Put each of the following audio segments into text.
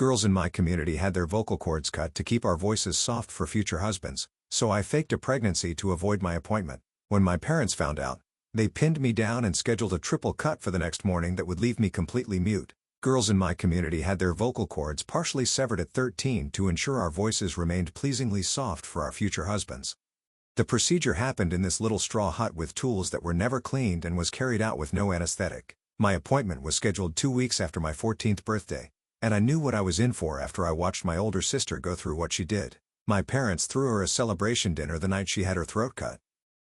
Girls in my community had their vocal cords cut to keep our voices soft for future husbands, so I faked a pregnancy to avoid my appointment. When my parents found out, they pinned me down and scheduled a triple cut for the next morning that would leave me completely mute. Girls in my community had their vocal cords partially severed at 13 to ensure our voices remained pleasingly soft for our future husbands. The procedure happened in this little straw hut with tools that were never cleaned and was carried out with no anesthetic. My appointment was scheduled 2 weeks after my 14th birthday, and I knew what I was in for after I watched my older sister go through what she did. My parents threw her a celebration dinner the night she had her throat cut.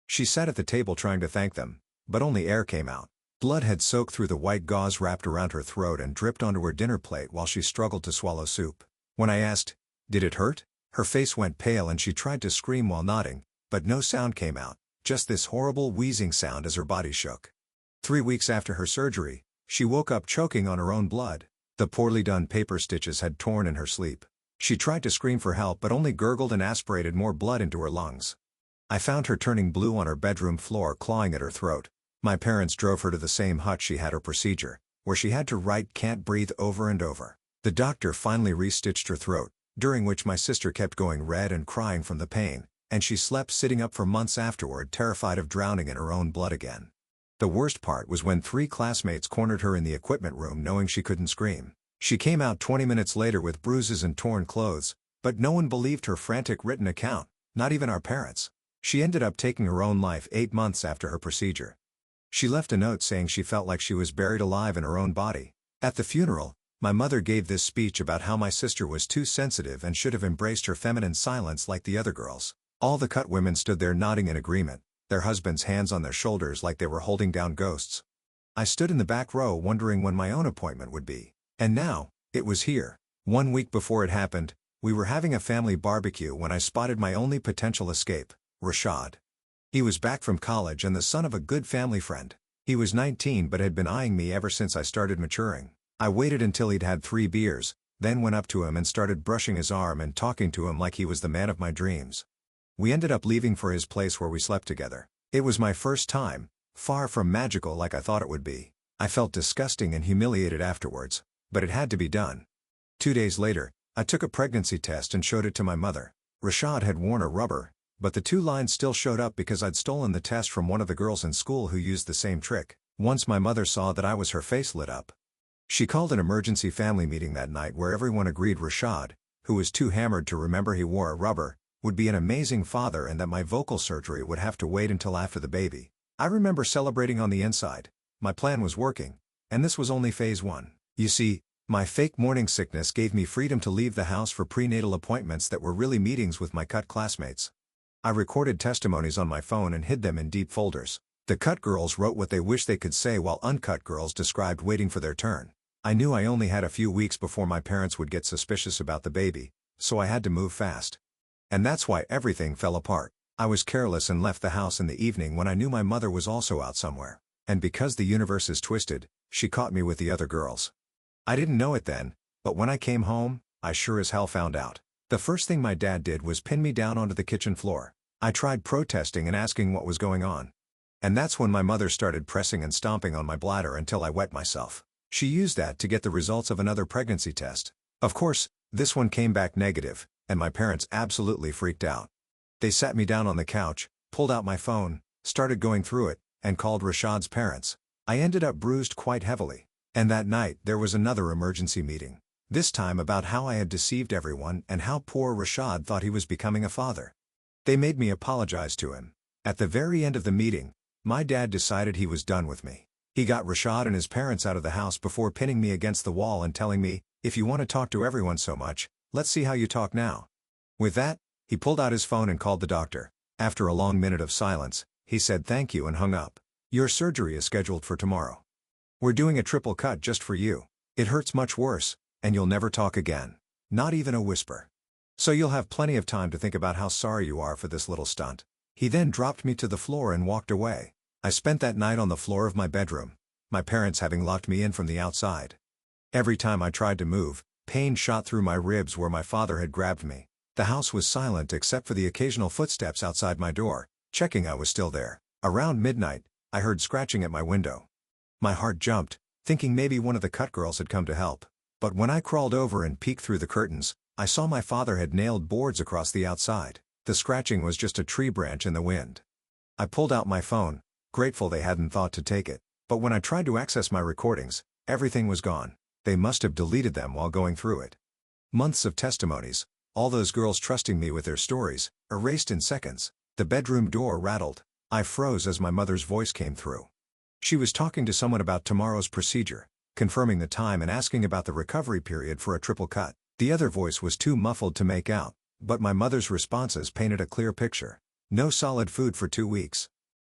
She sat at the table trying to thank them, but only air came out. Blood had soaked through the white gauze wrapped around her throat and dripped onto her dinner plate while she struggled to swallow soup. When I asked, "Did it hurt?" her face went pale and she tried to scream while nodding, but no sound came out, just this horrible wheezing sound as her body shook. 3 weeks after her surgery, she woke up choking on her own blood. The poorly done paper stitches had torn in her sleep. She tried to scream for help but only gurgled and aspirated more blood into her lungs. I found her turning blue on her bedroom floor clawing at her throat. My parents drove her to the same hut she had her procedure, where she had to write "can't breathe" over and over. The doctor finally restitched her throat, during which my sister kept going red and crying from the pain, and she slept sitting up for months afterward, terrified of drowning in her own blood again. The worst part was when 3 classmates cornered her in the equipment room knowing she couldn't scream. She came out 20 minutes later with bruises and torn clothes, but no one believed her frantic written account, not even our parents. She ended up taking her own life 8 months after her procedure. She left a note saying she felt like she was buried alive in her own body. At the funeral, my mother gave this speech about how my sister was too sensitive and should have embraced her feminine silence like the other girls. All the cut women stood there nodding in agreement, their husbands' hands on their shoulders like they were holding down ghosts. I stood in the back row wondering when my own appointment would be. And now, it was here. 1 week before it happened, we were having a family barbecue when I spotted my only potential escape, Rashad. He was back from college and the son of a good family friend. He was 19 but had been eyeing me ever since I started maturing. I waited until he'd had 3 beers, then went up to him and started brushing his arm and talking to him like he was the man of my dreams. We ended up leaving for his place where we slept together. It was my first time, far from magical like I thought it would be. I felt disgusting and humiliated afterwards, but it had to be done. 2 days later, I took a pregnancy test and showed it to my mother. Rashad had worn a rubber, but the 2 lines still showed up because I'd stolen the test from one of the girls in school who used the same trick. Once my mother saw that I was, her face lit up. She called an emergency family meeting that night where everyone agreed Rashad, who was too hammered to remember he wore a rubber, would be an amazing father and that my vocal surgery would have to wait until after the baby. I remember celebrating on the inside. My plan was working, and this was only phase 1. You see, my fake morning sickness gave me freedom to leave the house for prenatal appointments that were really meetings with my cut classmates. I recorded testimonies on my phone and hid them in deep folders. The cut girls wrote what they wished they could say while uncut girls described waiting for their turn. I knew I only had a few weeks before my parents would get suspicious about the baby, so I had to move fast. And that's why everything fell apart. I was careless and left the house in the evening when I knew my mother was also out somewhere. And because the universe is twisted, she caught me with the other girls. I didn't know it then, but when I came home, I sure as hell found out. The first thing my dad did was pin me down onto the kitchen floor. I tried protesting and asking what was going on. And that's when my mother started pressing and stomping on my bladder until I wet myself. She used that to get the results of another pregnancy test. Of course, this one came back negative, and my parents absolutely freaked out. They sat me down on the couch, pulled out my phone, started going through it, and called Rashad's parents. I ended up bruised quite heavily. And that night there was another emergency meeting. This time about how I had deceived everyone and how poor Rashad thought he was becoming a father. They made me apologize to him. At the very end of the meeting, my dad decided he was done with me. He got Rashad and his parents out of the house before pinning me against the wall and telling me, "If you want to talk to everyone so much, let's see how you talk now." With that, he pulled out his phone and called the doctor. After a long minute of silence, he said thank you and hung up. "Your surgery is scheduled for tomorrow. We're doing a triple cut just for you. It hurts much worse, and you'll never talk again. Not even a whisper. So you'll have plenty of time to think about how sorry you are for this little stunt." He then dropped me to the floor and walked away. I spent that night on the floor of my bedroom, my parents having locked me in from the outside. Every time I tried to move, pain shot through my ribs where my father had grabbed me. The house was silent except for the occasional footsteps outside my door, checking I was still there. Around midnight, I heard scratching at my window. My heart jumped, thinking maybe one of the cut girls had come to help. But when I crawled over and peeked through the curtains, I saw my father had nailed boards across the outside. The scratching was just a tree branch in the wind. I pulled out my phone, grateful they hadn't thought to take it, but when I tried to access my recordings, everything was gone. They must have deleted them while going through it. Months of testimonies, all those girls trusting me with their stories, erased in seconds. The bedroom door rattled. I froze as my mother's voice came through. She was talking to someone about tomorrow's procedure, confirming the time and asking about the recovery period for a triple cut. The other voice was too muffled to make out, but my mother's responses painted a clear picture. No solid food for 2 weeks.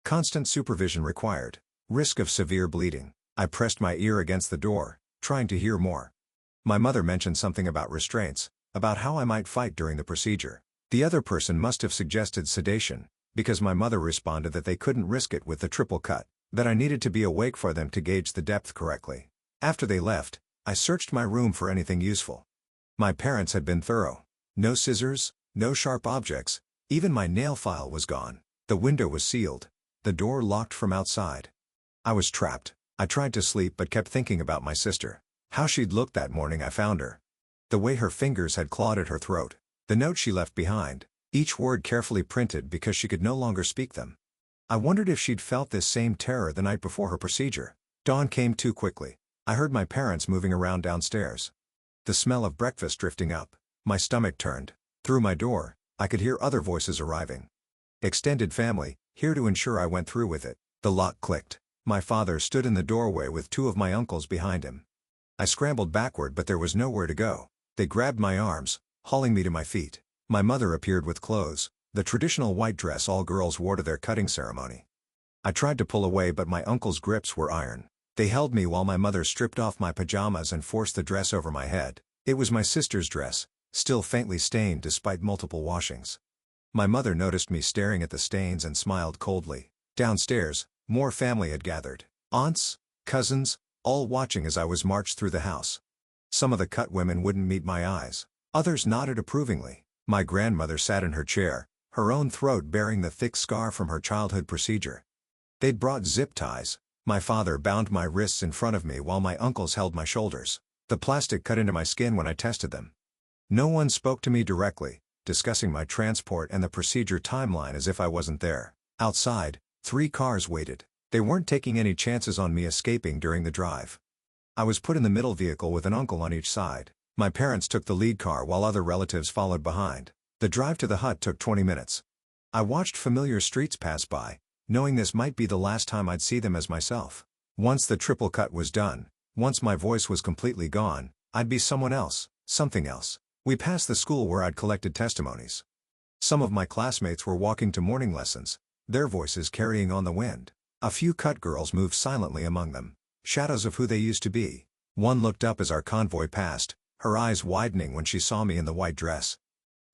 Constant supervision required. Risk of severe bleeding. I pressed my ear against the door, trying to hear more. My mother mentioned something about restraints, about how I might fight during the procedure. The other person must have suggested sedation, because my mother responded that they couldn't risk it with the triple cut, that I needed to be awake for them to gauge the depth correctly. After they left, I searched my room for anything useful. My parents had been thorough. No scissors, no sharp objects, even my nail file was gone. The window was sealed, the door locked from outside. I was trapped. I tried to sleep but kept thinking about my sister. How she'd looked that morning I found her. The way her fingers had clawed at her throat. The note she left behind, each word carefully printed because she could no longer speak them. I wondered if she'd felt this same terror the night before her procedure. Dawn came too quickly. I heard my parents moving around downstairs. The smell of breakfast drifting up. My stomach turned. Through my door, I could hear other voices arriving. Extended family, here to ensure I went through with it. The lock clicked. My father stood in the doorway with 2 of my uncles behind him. I scrambled backward but there was nowhere to go. They grabbed my arms, hauling me to my feet. My mother appeared with clothes, the traditional white dress all girls wore to their cutting ceremony. I tried to pull away but my uncle's grips were iron. They held me while my mother stripped off my pajamas and forced the dress over my head. It was my sister's dress, still faintly stained despite multiple washings. My mother noticed me staring at the stains and smiled coldly. Downstairs, more family had gathered. Aunts, cousins, all watching as I was marched through the house. Some of the cut women wouldn't meet my eyes. Others nodded approvingly. My grandmother sat in her chair, her own throat bearing the thick scar from her childhood procedure. They'd brought zip ties. My father bound my wrists in front of me while my uncles held my shoulders. The plastic cut into my skin when I tested them. No one spoke to me directly, discussing my transport and the procedure timeline as if I wasn't there. Outside, 3 cars waited. They weren't taking any chances on me escaping during the drive. I was put in the middle vehicle with an uncle on each side. My parents took the lead car while other relatives followed behind. The drive to the hut took 20 minutes. I watched familiar streets pass by, knowing this might be the last time I'd see them as myself. Once the triple cut was done, once my voice was completely gone, I'd be someone else, something else. We passed the school where I'd collected testimonies. Some of my classmates were walking to morning lessons, their voices carrying on the wind. A few cut girls moved silently among them, shadows of who they used to be. One looked up as our convoy passed, her eyes widening when she saw me in the white dress.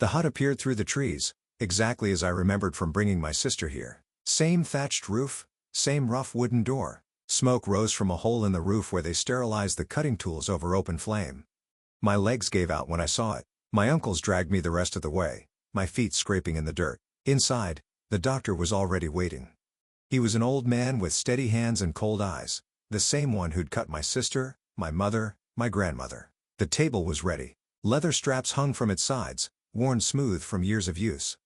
The hut appeared through the trees, exactly as I remembered from bringing my sister here. Same thatched roof, same rough wooden door. Smoke rose from a hole in the roof where they sterilized the cutting tools over open flame. My legs gave out when I saw it. My uncles dragged me the rest of the way, my feet scraping in the dirt. Inside, the doctor was already waiting. He was an old man with steady hands and cold eyes, the same one who'd cut my sister, my mother, my grandmother. The table was ready. Leather straps hung from its sides, worn smooth from years of use.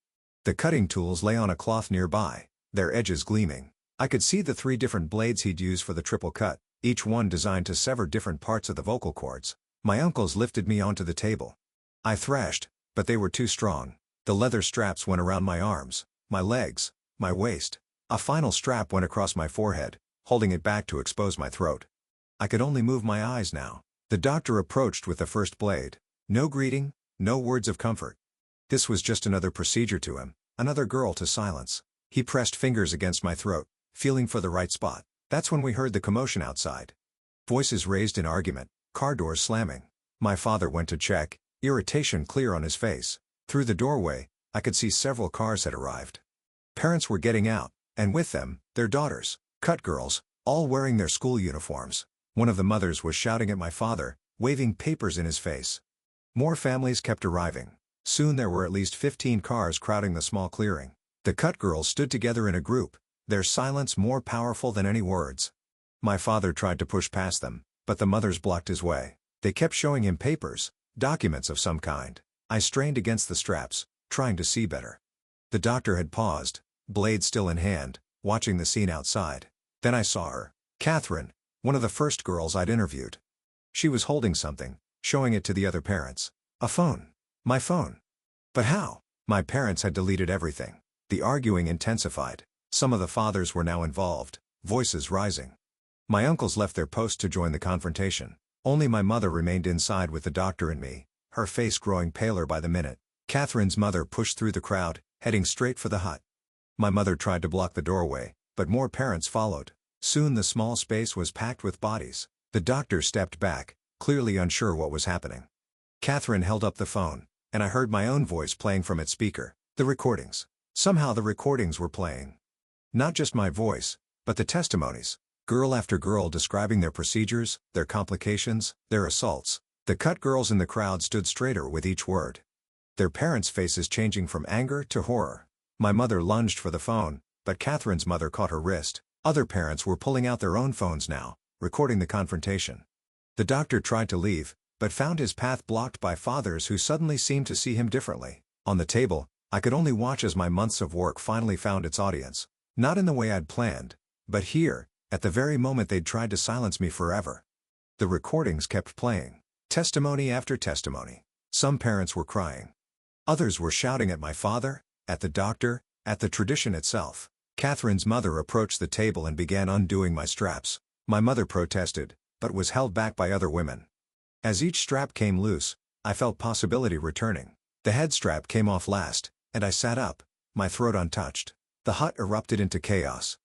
The cutting tools lay on a cloth nearby, their edges gleaming. I could see the 3 different blades he'd used for the triple cut, each one designed to sever different parts of the vocal cords. My uncles lifted me onto the table. I thrashed, but they were too strong. The leather straps went around my arms, my legs, my waist. A final strap went across my forehead, holding it back to expose my throat. I could only move my eyes now. The doctor approached with the first blade. No greeting, no words of comfort. This was just another procedure to him, another girl to silence. He pressed fingers against my throat, feeling for the right spot. That's when we heard the commotion outside. Voices raised in argument, car doors slamming. My father went to check, irritation clear on his face. Through the doorway, I could see several cars had arrived. Parents were getting out, and with them, their daughters, cut girls, all wearing their school uniforms. One of the mothers was shouting at my father, waving papers in his face. More families kept arriving. Soon there were at least 15 cars crowding the small clearing. The cut girls stood together in a group, their silence more powerful than any words. My father tried to push past them, but the mothers blocked his way. They kept showing him papers, documents of some kind. I strained against the straps, trying to see better. The doctor had paused, blade still in hand, watching the scene outside. Then I saw her. Catherine, one of the first girls I'd interviewed. She was holding something, showing it to the other parents. A phone. My phone. But how? My parents had deleted everything. The arguing intensified. Some of the fathers were now involved, voices rising. My uncles left their post to join the confrontation. Only my mother remained inside with the doctor and me, her face growing paler by the minute. Catherine's mother pushed through the crowd, heading straight for the hut. My mother tried to block the doorway, but more parents followed. Soon the small space was packed with bodies. The doctor stepped back, clearly unsure what was happening. Catherine held up the phone, and I heard my own voice playing from its speaker. The recordings. Somehow the recordings were playing. Not just my voice, but the testimonies. Girl after girl describing their procedures, their complications, their assaults. The cut girls in the crowd stood straighter with each word. Their parents' faces changing from anger to horror. My mother lunged for the phone, but Catherine's mother caught her wrist. Other parents were pulling out their own phones now, recording the confrontation. The doctor tried to leave, but found his path blocked by fathers who suddenly seemed to see him differently. On the table, I could only watch as my months of work finally found its audience. Not in the way I'd planned, but here, at the very moment they'd tried to silence me forever. The recordings kept playing. Testimony after testimony. Some parents were crying. Others were shouting at my father, at the doctor, at the tradition itself. Catherine's mother approached the table and began undoing my straps. My mother protested, but was held back by other women. As each strap came loose, I felt possibility returning. The head strap came off last, and I sat up, my throat untouched. The hut erupted into chaos.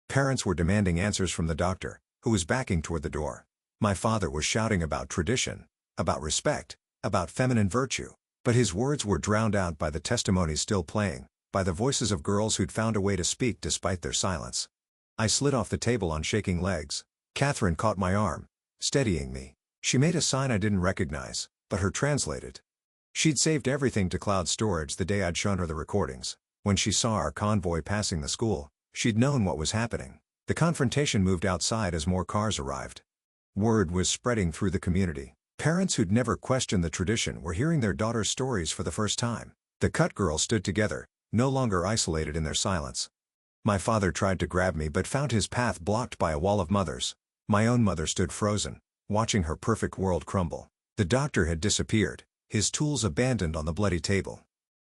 Parents were demanding answers from the doctor, who was backing toward the door. My father was shouting about tradition, about respect, about feminine virtue. But his words were drowned out by the testimonies still playing, by the voices of girls who'd found a way to speak despite their silence. I slid off the table on shaking legs. Catherine caught my arm, steadying me. She made a sign I didn't recognize, but her translated. She'd saved everything to cloud storage the day I'd shown her the recordings. When she saw our convoy passing the school, she'd known what was happening. The confrontation moved outside as more cars arrived. Word was spreading through the community. Parents who'd never questioned the tradition were hearing their daughters' stories for the first time. The cut girls stood together, no longer isolated in their silence. My father tried to grab me but found his path blocked by a wall of mothers. My own mother stood frozen, watching her perfect world crumble. The doctor had disappeared, his tools abandoned on the bloody table.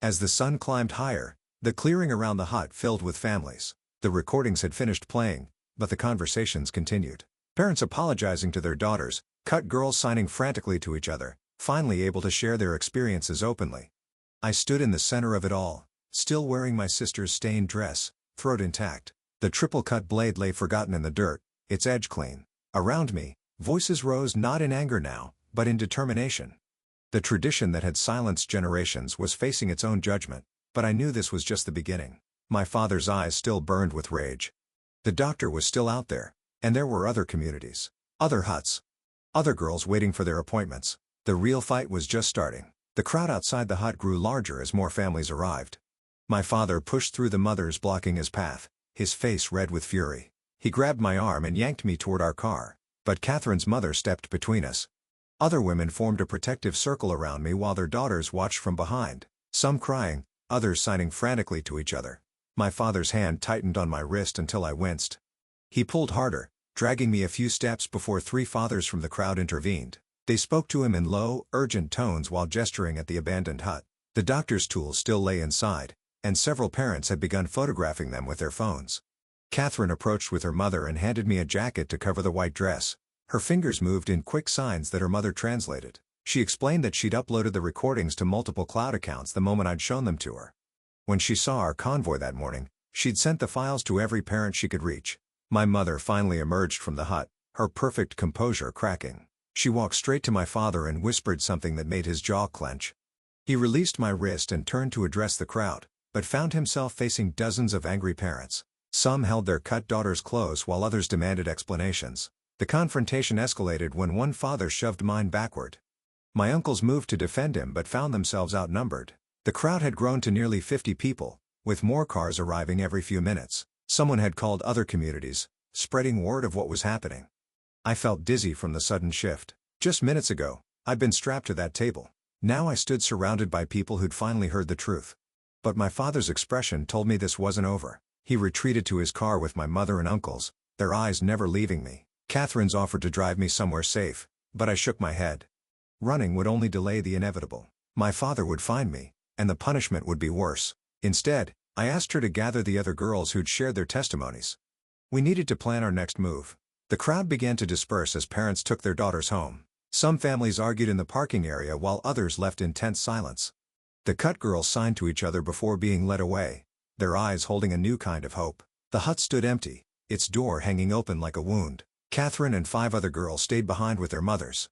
As the sun climbed higher, the clearing around the hut filled with families. The recordings had finished playing, but the conversations continued. Parents apologizing to their daughters, cut girls signing frantically to each other, finally able to share their experiences openly. I stood in the center of it all, still wearing my sister's stained dress, throat intact. The triple-cut blade lay forgotten in the dirt, its edge clean. Around me, voices rose not in anger now, but in determination. The tradition that had silenced generations was facing its own judgment, but I knew this was just the beginning. My father's eyes still burned with rage. The doctor was still out there, and there were other communities, other huts, other girls waiting for their appointments. The real fight was just starting. The crowd outside the hut grew larger as more families arrived. My father pushed through the mothers blocking his path, his face red with fury. He grabbed my arm and yanked me toward our car, but Catherine's mother stepped between us. Other women formed a protective circle around me while their daughters watched from behind, some crying, others signing frantically to each other. My father's hand tightened on my wrist until I winced. He pulled harder, dragging me a few steps before three fathers from the crowd intervened. They spoke to him in low, urgent tones while gesturing at the abandoned hut. The doctor's tools still lay inside, and several parents had begun photographing them with their phones. Catherine approached with her mother and handed me a jacket to cover the white dress. Her fingers moved in quick signs that her mother translated. She explained that she'd uploaded the recordings to multiple cloud accounts the moment I'd shown them to her. When she saw our convoy that morning, she'd sent the files to every parent she could reach. My mother finally emerged from the hut, her perfect composure cracking. She walked straight to my father and whispered something that made his jaw clench. He released my wrist and turned to address the crowd, but found himself facing dozens of angry parents. Some held their cut daughters close while others demanded explanations. The confrontation escalated when one father shoved mine backward. My uncles moved to defend him but found themselves outnumbered. The crowd had grown to nearly 50 people, with more cars arriving every few minutes. Someone had called other communities, spreading word of what was happening. I felt dizzy from the sudden shift. Just minutes ago, I'd been strapped to that table. Now I stood surrounded by people who'd finally heard the truth. But my father's expression told me this wasn't over. He retreated to his car with my mother and uncles, their eyes never leaving me. Catherine's offered to drive me somewhere safe, but I shook my head. Running would only delay the inevitable. My father would find me, and the punishment would be worse. Instead, I asked her to gather the other girls who'd shared their testimonies. We needed to plan our next move. The crowd began to disperse as parents took their daughters home. Some families argued in the parking area while others left in tense silence. The cut girls signed to each other before being led away, their eyes holding a new kind of hope. The hut stood empty, its door hanging open like a wound. Catherine and 5 other girls stayed behind with their mothers.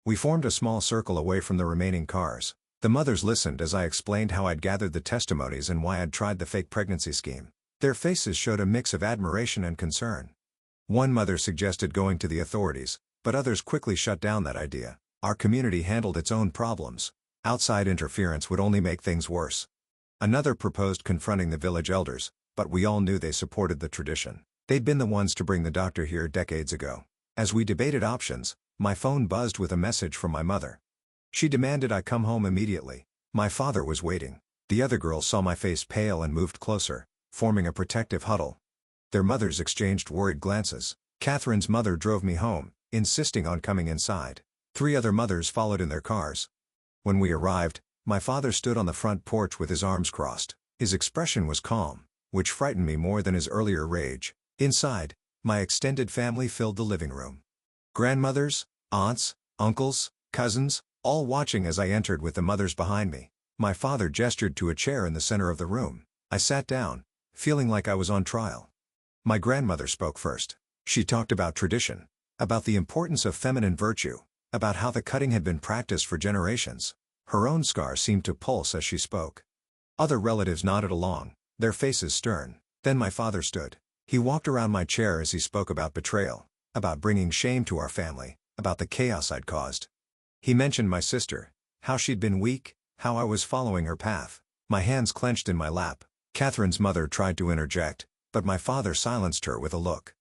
We formed a small circle away from the remaining cars. The mothers listened as I explained how I'd gathered the testimonies and why I'd tried the fake pregnancy scheme. Their faces showed a mix of admiration and concern. One mother suggested going to the authorities, but others quickly shut down that idea. Our community handled its own problems. Outside interference would only make things worse. Another proposed confronting the village elders, but we all knew they supported the tradition. They'd been the ones to bring the doctor here decades ago. As we debated options, my phone buzzed with a message from my mother. She demanded I come home immediately. My father was waiting. The other girls saw my face pale and moved closer, forming a protective huddle. Their mothers exchanged worried glances. Catherine's mother drove me home, insisting on coming inside. 3 other mothers followed in their cars. When we arrived, my father stood on the front porch with his arms crossed. His expression was calm, which frightened me more than his earlier rage. Inside, my extended family filled the living room. Grandmothers, aunts, uncles, cousins, all watching as I entered with the mothers behind me. My father gestured to a chair in the center of the room. I sat down, feeling like I was on trial. My grandmother spoke first. She talked about tradition, about the importance of feminine virtue, about how the cutting had been practiced for generations. Her own scar seemed to pulse as she spoke. Other relatives nodded along, their faces stern. Then my father stood. He walked around my chair as he spoke about betrayal, about bringing shame to our family, about the chaos I'd caused. He mentioned my sister, how she'd been weak, how I was following her path. My hands clenched in my lap. Catherine's mother tried to interject, but my father silenced her with a look.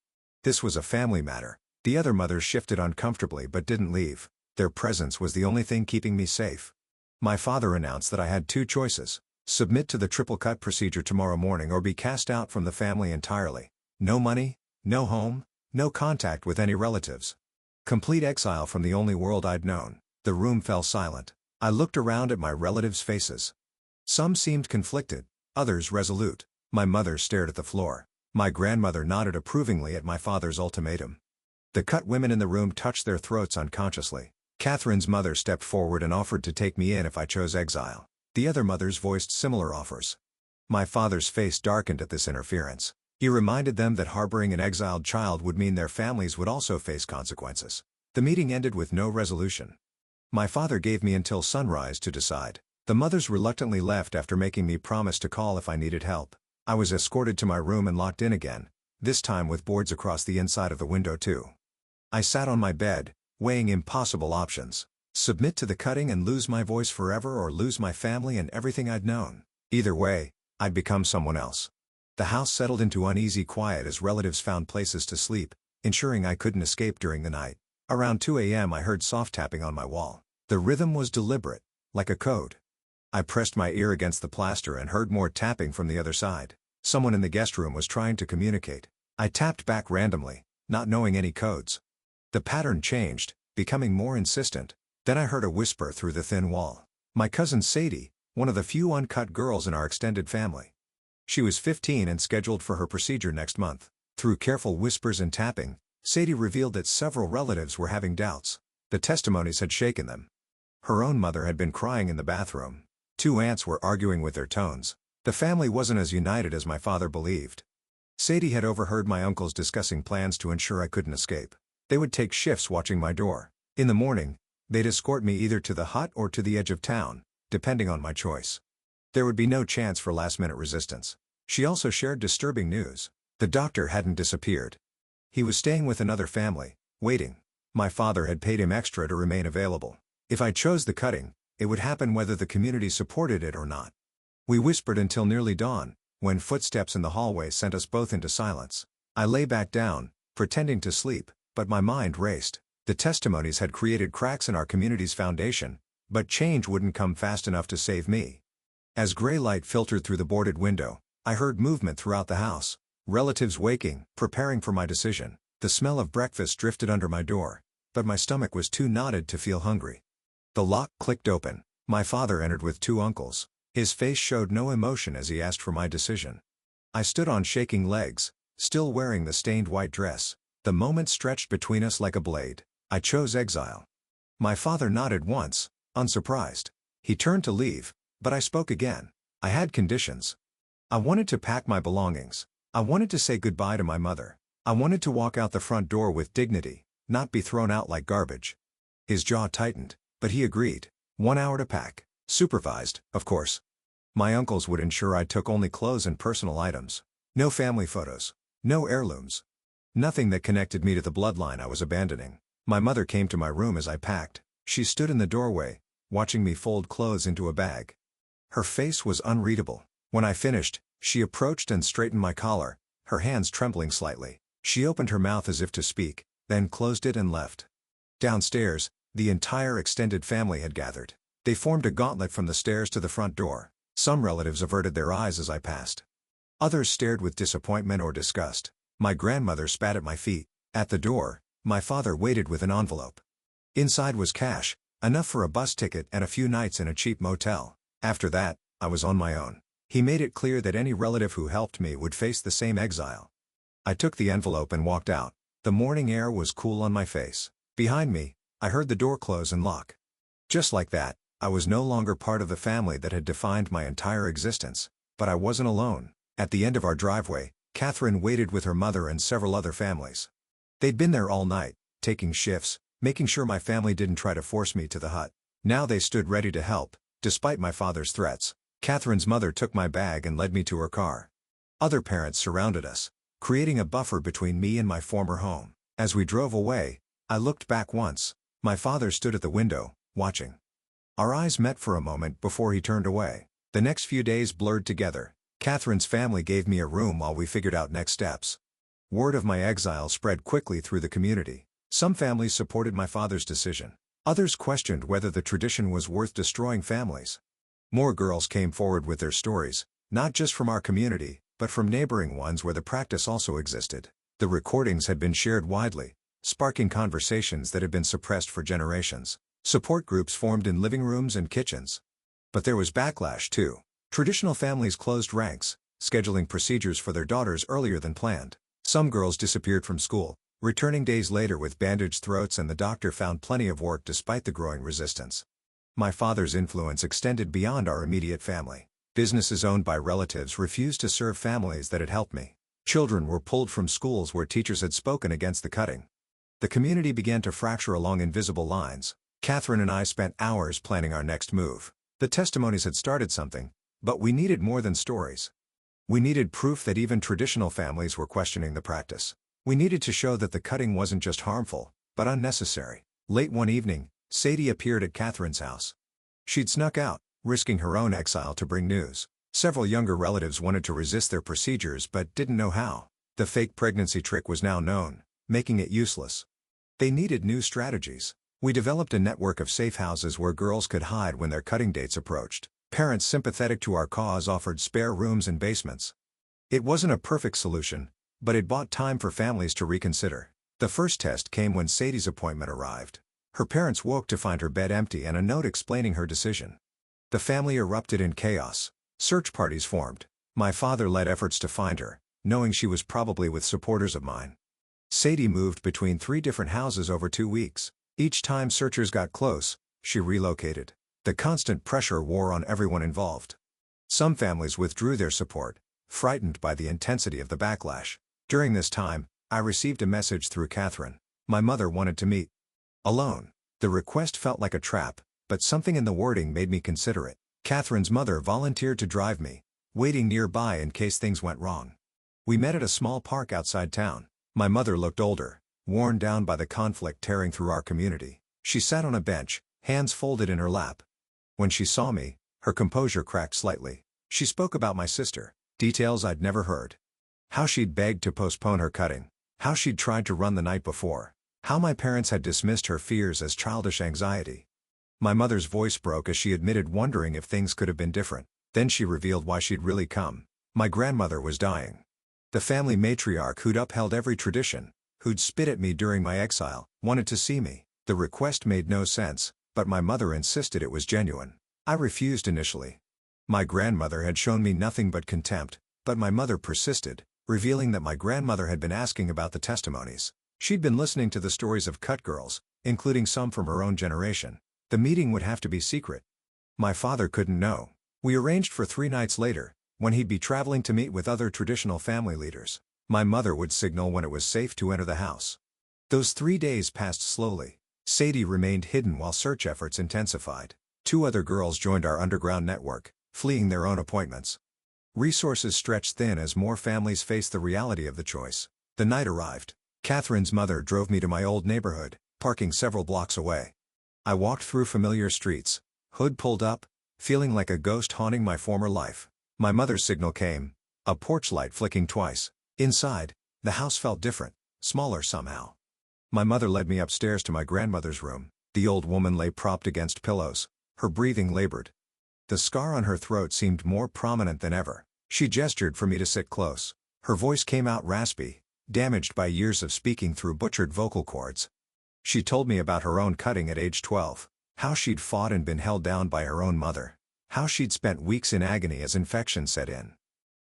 This was a family matter. The other mothers shifted uncomfortably but didn't leave. Their presence was the only thing keeping me safe. My father announced that I had 2 choices: submit to the triple cut procedure tomorrow morning or be cast out from the family entirely. No money, no home, no contact with any relatives. Complete exile from the only world I'd known. The room fell silent. I looked around at my relatives' faces. Some seemed conflicted, others resolute. My mother stared at the floor. My grandmother nodded approvingly at my father's ultimatum. The cut women in the room touched their throats unconsciously. Catherine's mother stepped forward and offered to take me in if I chose exile. The other mothers voiced similar offers. My father's face darkened at this interference. He reminded them that harboring an exiled child would mean their families would also face consequences. The meeting ended with no resolution. My father gave me until sunrise to decide. The mothers reluctantly left after making me promise to call if I needed help. I was escorted to my room and locked in again, this time with boards across the inside of the window too. I sat on my bed, weighing impossible options. Submit to the cutting and lose my voice forever, or lose my family and everything I'd known. Either way, I'd become someone else. The house settled into uneasy quiet as relatives found places to sleep, ensuring I couldn't escape during the night. Around 2 a.m. I heard soft tapping on my wall. The rhythm was deliberate, like a code. I pressed my ear against the plaster and heard more tapping from the other side. Someone in the guest room was trying to communicate. I tapped back randomly, not knowing any codes. The pattern changed, becoming more insistent. Then I heard a whisper through the thin wall. My cousin Sadie, one of the few uncut girls in our extended family. She was 15 and scheduled for her procedure next month. Through careful whispers and tapping, Sadie revealed that several relatives were having doubts. The testimonies had shaken them. Her own mother had been crying in the bathroom. 2 aunts were arguing with their tones. The family wasn't as united as my father believed. Sadie had overheard my uncles discussing plans to ensure I couldn't escape. They would take shifts watching my door. In the morning, they'd escort me either to the hut or to the edge of town, depending on my choice. There would be no chance for last-minute resistance. She also shared disturbing news. The doctor hadn't disappeared. He was staying with another family, waiting. My father had paid him extra to remain available. If I chose the cutting, it would happen whether the community supported it or not. We whispered until nearly dawn, when footsteps in the hallway sent us both into silence. I lay back down, pretending to sleep, but my mind raced. The testimonies had created cracks in our community's foundation, but change wouldn't come fast enough to save me. As gray light filtered through the boarded window, I heard movement throughout the house, relatives waking, preparing for my decision. The smell of breakfast drifted under my door, but my stomach was too knotted to feel hungry. The lock clicked open. My father entered with two uncles. His face showed no emotion as he asked for my decision. I stood on shaking legs, still wearing the stained white dress. The moment stretched between us like a blade. I chose exile. My father nodded once, unsurprised. He turned to leave, but I spoke again. I had conditions. I wanted to pack my belongings. I wanted to say goodbye to my mother. I wanted to walk out the front door with dignity, not be thrown out like garbage. His jaw tightened, but he agreed. 1 hour to pack. Supervised, of course. My uncles would ensure I took only clothes and personal items. No family photos. No heirlooms. Nothing that connected me to the bloodline I was abandoning. My mother came to my room as I packed. She stood in the doorway, watching me fold clothes into a bag. Her face was unreadable. When I finished, she approached and straightened my collar, her hands trembling slightly. She opened her mouth as if to speak, then closed it and left. Downstairs, the entire extended family had gathered. They formed a gauntlet from the stairs to the front door. Some relatives averted their eyes as I passed. Others stared with disappointment or disgust. My grandmother spat at my feet. At the door, my father waited with an envelope. Inside was cash, enough for a bus ticket and a few nights in a cheap motel. After that, I was on my own. He made it clear that any relative who helped me would face the same exile. I took the envelope and walked out. The morning air was cool on my face. Behind me, I heard the door close and lock. Just like that, I was no longer part of the family that had defined my entire existence. But I wasn't alone. At the end of our driveway, Catherine waited with her mother and several other families. They'd been there all night, taking shifts, making sure my family didn't try to force me to the hut. Now they stood ready to help, despite my father's threats. Catherine's mother took my bag and led me to her car. Other parents surrounded us, creating a buffer between me and my former home. As we drove away, I looked back once. My father stood at the window, watching. Our eyes met for a moment before he turned away. The next few days blurred together. Catherine's family gave me a room while we figured out next steps. Word of my exile spread quickly through the community. Some families supported my father's decision. Others questioned whether the tradition was worth destroying families. More girls came forward with their stories, not just from our community, but from neighboring ones where the practice also existed. The recordings had been shared widely, sparking conversations that had been suppressed for generations. Support groups formed in living rooms and kitchens. But there was backlash too. Traditional families closed ranks, scheduling procedures for their daughters earlier than planned. Some girls disappeared from school, returning days later with bandaged throats, and the doctor found plenty of work despite the growing resistance. My father's influence extended beyond our immediate family. Businesses owned by relatives refused to serve families that had helped me. Children were pulled from schools where teachers had spoken against the cutting. The community began to fracture along invisible lines. Catherine and I spent hours planning our next move. The testimonies had started something, but we needed more than stories. We needed proof that even traditional families were questioning the practice. We needed to show that the cutting wasn't just harmful, but unnecessary. Late one evening, Sadie appeared at Catherine's house. She'd snuck out, risking her own exile to bring news. Several younger relatives wanted to resist their procedures but didn't know how. The fake pregnancy trick was now known, making it useless. They needed new strategies. We developed a network of safe houses where girls could hide when their cutting dates approached. Parents sympathetic to our cause offered spare rooms and basements. It wasn't a perfect solution, but it bought time for families to reconsider. The first test came when Sadie's appointment arrived. Her parents woke to find her bed empty and a note explaining her decision. The family erupted in chaos. Search parties formed. My father led efforts to find her, knowing she was probably with supporters of mine. Sadie moved between 3 different houses over 2 weeks. Each time searchers got close, she relocated. The constant pressure wore on everyone involved. Some families withdrew their support, frightened by the intensity of the backlash. During this time, I received a message through Catherine. My mother wanted to meet alone. The request felt like a trap, but something in the wording made me consider it. Catherine's mother volunteered to drive me, waiting nearby in case things went wrong. We met at a small park outside town. My mother looked older, worn down by the conflict tearing through our community. She sat on a bench, hands folded in her lap. When she saw me, her composure cracked slightly. She spoke about my sister, details I'd never heard. How she'd begged to postpone her cutting. How she'd tried to run the night before. How my parents had dismissed her fears as childish anxiety. My mother's voice broke as she admitted wondering if things could have been different. Then she revealed why she'd really come. My grandmother was dying. The family matriarch who'd upheld every tradition, who'd spit at me during my exile, wanted to see me. The request made no sense, but my mother insisted it was genuine. I refused initially. My grandmother had shown me nothing but contempt, but my mother persisted, revealing that my grandmother had been asking about the testimonies. She'd been listening to the stories of cut girls, including some from her own generation. The meeting would have to be secret. My father couldn't know. We arranged for 3 nights later, when he'd be traveling to meet with other traditional family leaders. My mother would signal when it was safe to enter the house. Those 3 days passed slowly. Sadie remained hidden while search efforts intensified. 2 other girls joined our underground network, fleeing their own appointments. Resources stretched thin as more families faced the reality of the choice. The night arrived. Catherine's mother drove me to my old neighborhood, parking several blocks away. I walked through familiar streets, hood pulled up, feeling like a ghost haunting my former life. My mother's signal came, a porch light flicking twice. Inside, the house felt different, smaller somehow. My mother led me upstairs to my grandmother's room. The old woman lay propped against pillows, her breathing labored. The scar on her throat seemed more prominent than ever. She gestured for me to sit close. Her voice came out raspy, damaged by years of speaking through butchered vocal cords. She told me about her own cutting at age 12, how she'd fought and been held down by her own mother, how she'd spent weeks in agony as infection set in.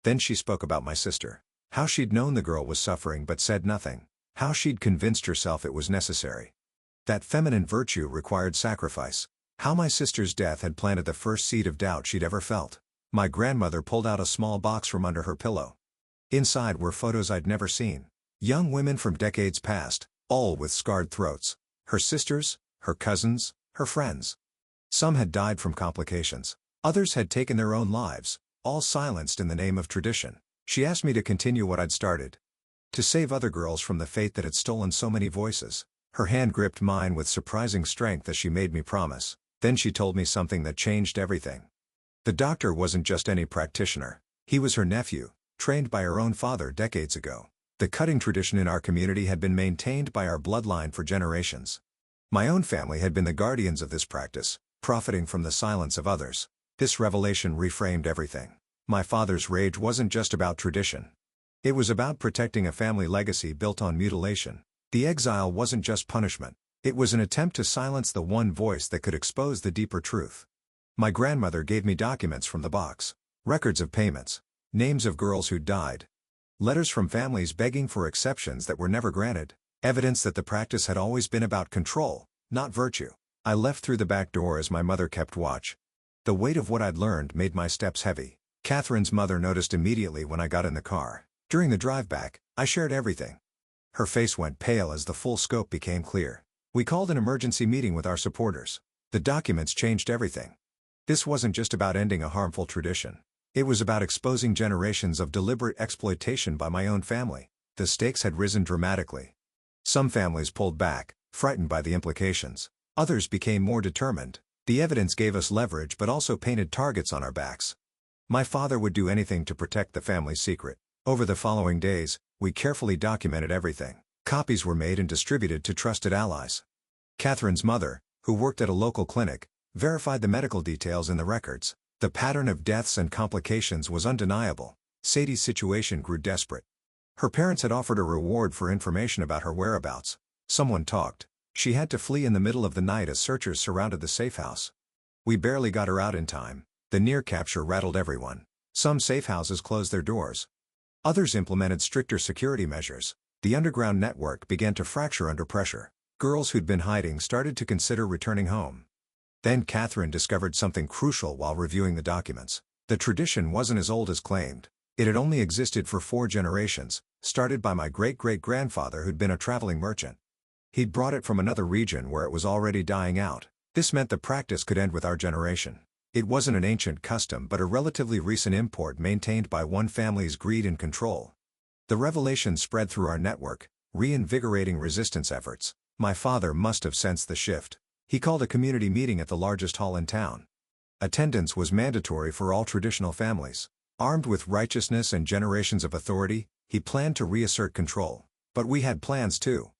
Then she spoke about my sister, how she'd known the girl was suffering but said nothing, how she'd convinced herself it was necessary. That feminine virtue required sacrifice, how my sister's death had planted the first seed of doubt she'd ever felt. My grandmother pulled out a small box from under her pillow. Inside were photos I'd never seen. Young women from decades past, all with scarred throats. Her sisters, her cousins, her friends. Some had died from complications. Others had taken their own lives, all silenced in the name of tradition. She asked me to continue what I'd started. To save other girls from the fate that had stolen so many voices. Her hand gripped mine with surprising strength as she made me promise. Then she told me something that changed everything. The doctor wasn't just any practitioner. He was her nephew, trained by her own father decades ago. The cutting tradition in our community had been maintained by our bloodline for generations. My own family had been the guardians of this practice, profiting from the silence of others. This revelation reframed everything. My father's rage wasn't just about tradition. It was about protecting a family legacy built on mutilation. The exile wasn't just punishment. It was an attempt to silence the one voice that could expose the deeper truth. My grandmother gave me documents from the box. Records of payments. Names of girls who'd died. Letters from families begging for exceptions that were never granted. Evidence that the practice had always been about control, not virtue. I left through the back door as my mother kept watch. The weight of what I'd learned made my steps heavy. Catherine's mother noticed immediately when I got in the car. During the drive back, I shared everything. Her face went pale as the full scope became clear. We called an emergency meeting with our supporters. The documents changed everything. This wasn't just about ending a harmful tradition. It was about exposing generations of deliberate exploitation by my own family. The stakes had risen dramatically. Some families pulled back, frightened by the implications. Others became more determined. The evidence gave us leverage but also painted targets on our backs. My father would do anything to protect the family's secret. Over the following days, we carefully documented everything. Copies were made and distributed to trusted allies. Catherine's mother, who worked at a local clinic, verified the medical details in the records. The pattern of deaths and complications was undeniable. Sadie's situation grew desperate. Her parents had offered a reward for information about her whereabouts. Someone talked. She had to flee in the middle of the night as searchers surrounded the safe house. We barely got her out in time. The near capture rattled everyone. Some safe houses closed their doors. Others implemented stricter security measures. The underground network began to fracture under pressure. Girls who'd been hiding started to consider returning home. Then Catherine discovered something crucial while reviewing the documents. The tradition wasn't as old as claimed. It had only existed for 4 generations, started by my great-great-grandfather who'd been a traveling merchant. He'd brought it from another region where it was already dying out. This meant the practice could end with our generation. It wasn't an ancient custom but a relatively recent import maintained by one family's greed and control. The revelation spread through our network, reinvigorating resistance efforts. My father must have sensed the shift. He called a community meeting at the largest hall in town. Attendance was mandatory for all traditional families. Armed with righteousness and generations of authority, he planned to reassert control. But we had plans too.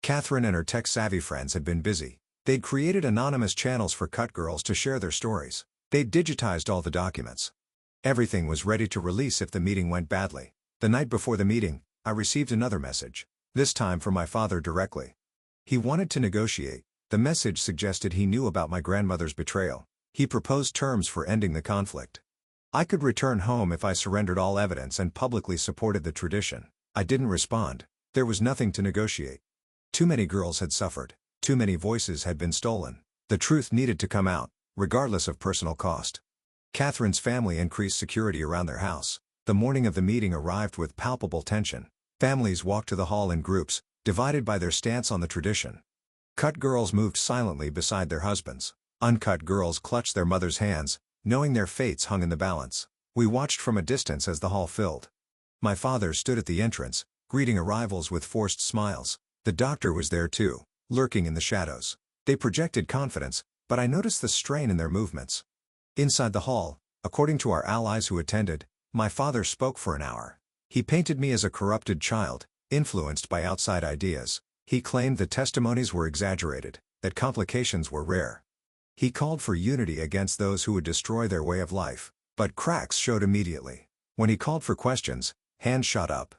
Catherine and her tech-savvy friends had been busy. They'd created anonymous channels for cut girls to share their stories. They'd digitized all the documents. Everything was ready to release if the meeting went badly. The night before the meeting, I received another message, this time from my father directly. He wanted to negotiate. The message suggested he knew about my grandmother's betrayal. He proposed terms for ending the conflict. I could return home if I surrendered all evidence and publicly supported the tradition. I didn't respond. There was nothing to negotiate. Too many girls had suffered. Too many voices had been stolen. The truth needed to come out, regardless of personal cost. Catherine's family increased security around their house. The morning of the meeting arrived with palpable tension. Families walked to the hall in groups, divided by their stance on the tradition. Cut girls moved silently beside their husbands. Uncut girls clutched their mothers' hands, knowing their fates hung in the balance. We watched from a distance as the hall filled. My father stood at the entrance, greeting arrivals with forced smiles. The doctor was there too, lurking in the shadows. They projected confidence, but I noticed the strain in their movements. Inside the hall, according to our allies who attended, my father spoke for an hour. He painted me as a corrupted child, influenced by outside ideas. He claimed the testimonies were exaggerated, that complications were rare. He called for unity against those who would destroy their way of life, but cracks showed immediately. When he called for questions, hands shot up.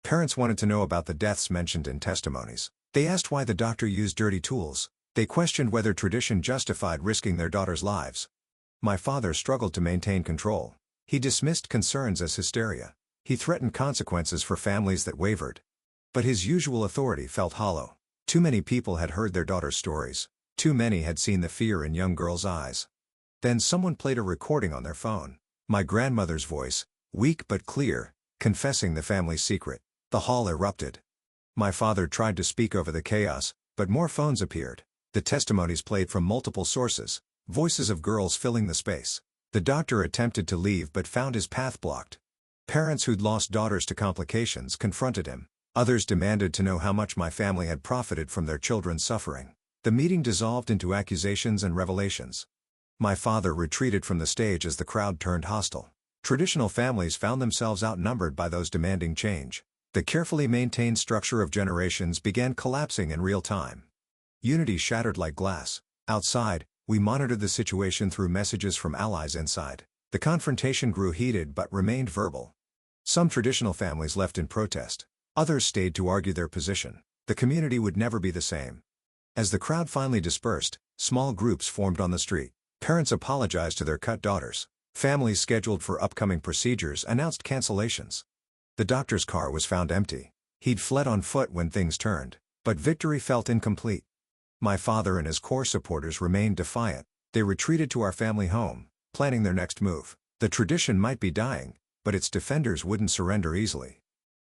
Parents wanted to know about the deaths mentioned in testimonies. They asked why the doctor used dirty tools. They questioned whether tradition justified risking their daughters' lives. My father struggled to maintain control. He dismissed concerns as hysteria. He threatened consequences for families that wavered. But his usual authority felt hollow. Too many people had heard their daughters' stories. Too many had seen the fear in young girls' eyes. Then someone played a recording on their phone. My grandmother's voice, weak but clear, confessing the family's secret. The hall erupted. My father tried to speak over the chaos, but more phones appeared. The testimonies played from multiple sources, voices of girls filling the space. The doctor attempted to leave but found his path blocked. Parents who'd lost daughters to complications confronted him. Others demanded to know how much my family had profited from their children's suffering. The meeting dissolved into accusations and revelations. My father retreated from the stage as the crowd turned hostile. Traditional families found themselves outnumbered by those demanding change. The carefully maintained structure of generations began collapsing in real time. Unity shattered like glass. Outside, we monitored the situation through messages from allies inside. The confrontation grew heated but remained verbal. Some traditional families left in protest. Others stayed to argue their position. The community would never be the same. As the crowd finally dispersed, small groups formed on the street. Parents apologized to their cut daughters. Families scheduled for upcoming procedures announced cancellations. The doctor's car was found empty. He'd fled on foot when things turned. But victory felt incomplete. My father and his core supporters remained defiant. They retreated to our family home, planning their next move. The tradition might be dying, but its defenders wouldn't surrender easily.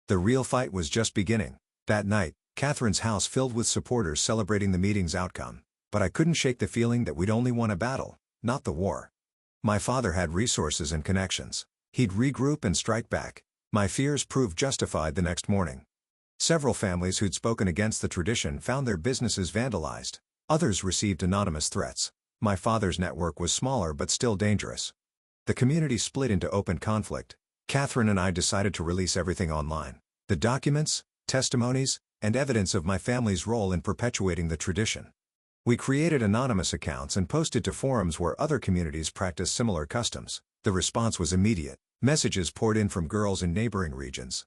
The real fight was just beginning. That night, Catherine's house filled with supporters celebrating the meeting's outcome. But I couldn't shake the feeling that we'd only won a battle, not the war. My father had resources and connections. He'd regroup and strike back. My fears proved justified the next morning. Several families who'd spoken against the tradition found their businesses vandalized. Others received anonymous threats. My father's network was smaller but still dangerous. The community split into open conflict. Catherine and I decided to release everything online. The documents, testimonies, and evidence of my family's role in perpetuating the tradition. We created anonymous accounts and posted to forums where other communities practiced similar customs. The response was immediate. Messages poured in from girls in neighboring regions.